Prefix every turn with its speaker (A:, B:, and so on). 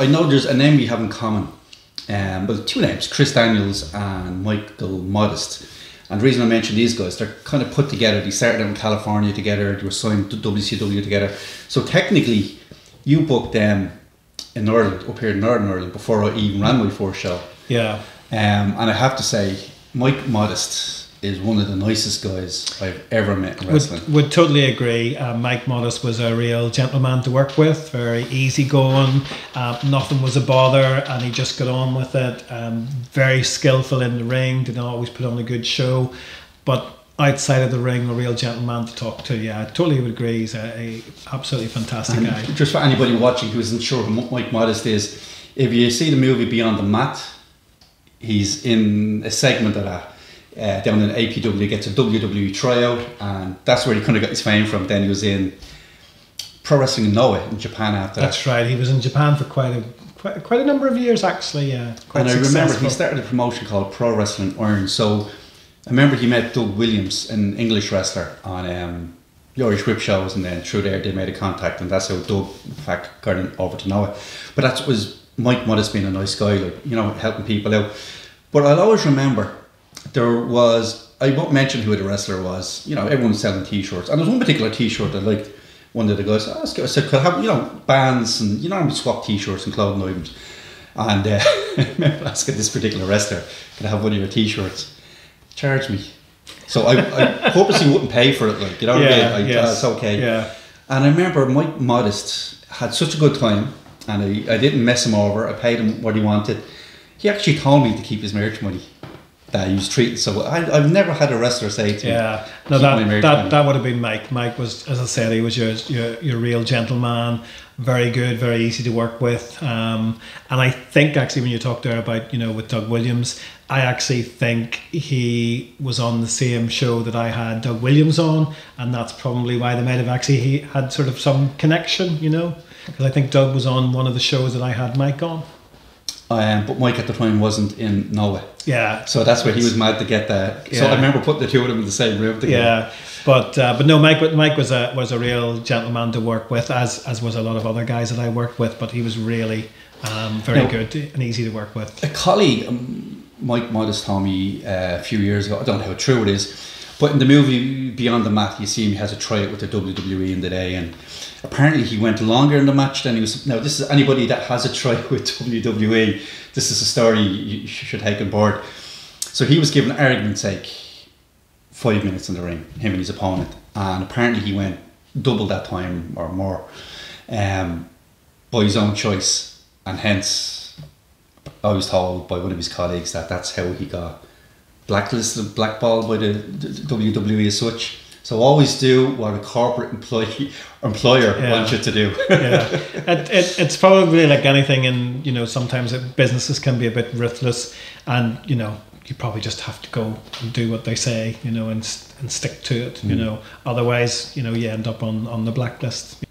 A: I know there's a name we have in common. Well, two names, Chris Daniels and Michael Modest. And the reason I mention these guys, they're kind of put together. They started out in California together. They were signed to WCW together. So technically, you booked them in Ireland, up here in Northern Ireland, before I even ran my first show.
B: Yeah.
A: And I have to say, Mike Modest is one of the nicest guys I've ever met in wrestling.
B: Would totally agree. Mike Modest was a real gentleman to work with, very easygoing, nothing was a bother, and he just got on with it. Very skillful in the ring, didn't always put on a good show, but outside of the ring, a real gentleman to talk to. Yeah, I totally would agree. He's a absolutely fantastic guy.
A: Just for anybody watching who isn't sure who Mike Modest is, if you see the movie Beyond the Mat, he's in a segment of that. Down in APW, gets a WWE tryout, and that's where he kind of got his fame from. Then he was in Pro Wrestling in Noah in Japan after that.
B: That's right. He was in Japan for quite a number of years, actually. Yeah, quite
A: and
B: successful.
A: I remember he started a promotion called Pro Wrestling Iron. So I remember he met Doug Williams, an English wrestler, on the Irish Whip shows, and then through there they made a contact, and that's how Doug, in fact, got him over to Noah. But that was Mike Modest being a nice guy, like, you know, helping people out. But I'll always remember. There was, I won't mention who the wrestler was, you know, everyone was selling t-shirts, and there was one particular t-shirt that, like, one of the guys, I said, could I have, you know, bands, and you know, we swap t-shirts and clothing items, and I remember asking this particular wrestler, could I have one of your t-shirts? Charge me. So I purposely wouldn't pay for it, like, you know what I mean? It's okay.
B: Yeah.
A: And I remember Mike Modest had such a good time, and I didn't mess him over, I paid him what he wanted. He actually told me to keep his merch money that he was treated. So I've never had a wrestler say to me,
B: no, that would have been Mike. Mike was, as I said, he was your real gentleman, very good, very easy to work with. And I think actually when you talked there about, you know, with Doug Williams, I actually think he was on the same show that I had Doug Williams on, and that's probably why they might have actually he had sort of some connection, you know, because I think Doug was on one of the shows that I had Mike on.
A: But Mike at the time wasn't in Noah.
B: Yeah.
A: So that's where he was mad to get that. So I remember putting the two of them in the same room together.
B: Yeah. But no, Mike was a real gentleman to work with, as was a lot of other guys that I worked with. But he was really very good and easy to work with. A
A: colleague, Mike Modest, told me a few years ago. I don't know how true it is, but in the movie Beyond the Mat, you see him, he has a tryout with the WWE in the day, and apparently he went longer in the match than he was. Now, this is anybody that has a tryout with WWE. This is a story you should take on board. So he was given, argument's sake, 5 minutes in the ring, him and his opponent, and apparently he went double that time or more by his own choice, and hence I was told by one of his colleagues that that's how he got blacklisted, blackballed by the WWE as such. So always do what a corporate employer wants you to do.
B: It's probably like anything, and you know, sometimes businesses can be a bit ruthless, and you know, you probably just have to go and do what they say, you know, and stick to it, you know. Otherwise, you know, you end up on the blacklist.